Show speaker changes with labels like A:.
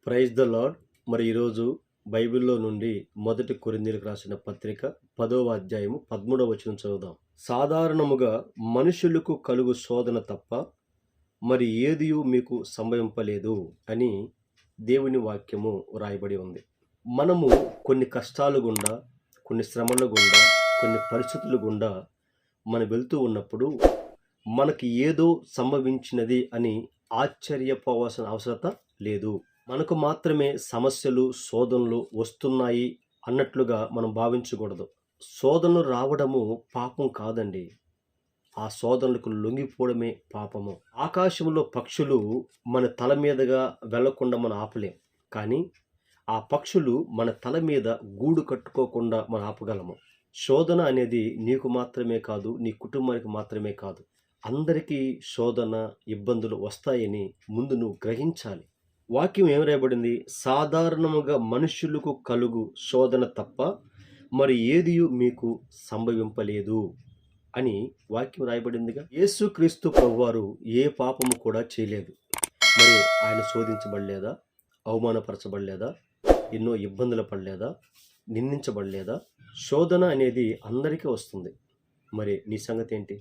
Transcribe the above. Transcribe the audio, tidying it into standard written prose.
A: Praise the lord. మరి ఈరోజు బైబిల్లో నుండి మొదటి కొరింథీయులకు రాసిన పత్రిక 10వ అధ్యాయము 13వ వచనం చదువుదాం. సాధారణముగా మనుషులకు కలుగు శోధన తప్ప మరి ఏదియూ మీకు సంభవింపలేదు అని దేవుని వాక్యము రాయబడి ఉంది. మనము కొన్ని కష్టాలు గుండా, కొన్ని శ్రమల గుండా, కొన్ని పరిస్థితుల గుండా మనం వెళ్తూ ఉన్నప్పుడు మనకి ఏదో సంభవించినది అని ఆశ్చర్యపోవాల్సిన అవసరత లేదు. మనకు మాత్రమే సమస్యలు, శోధనలు వస్తున్నాయి అన్నట్లుగా మనం భావించకూడదు. శోధనలు రావడము పాపం కాదండి. ఆ శోధనలకు లొంగిపోవడమే పాపము. ఆకాశంలో పక్షులు మన తల మీదుగా వెళ్లకుండా మనం ఆపలేం. కానీ ఆ పక్షులు మన తల మీద గూడు కట్టుకోకుండా మనం ఆపగలము. శోధన అనేది నీకు మాత్రమే కాదు, నీ కుటుంబానికి మాత్రమే కాదు, అందరికీ శోధన, ఇబ్బందులు వస్తాయని ముందు నువ్వు గ్రహించాలి. వాక్యం ఏం రాయబడింది? సాధారణముగా మనుషులకు కలుగు శోధన తప్ప మరి ఏదియూ మీకు సంభవింపలేదు అని వాక్యం రాయబడిందిగా. యేసుక్రీస్తు ప్రభువారు ఏ పాపము కూడా చేయలేదు. మరి ఆయన శోధించబడలేదా? అవమానపరచబడలేదా? ఎన్నో ఇబ్బందులు పడలేదా? నిందించబడలేదా? శోధన అనేది అందరికీ వస్తుంది. మరి నీ సంగతి ఏంటి?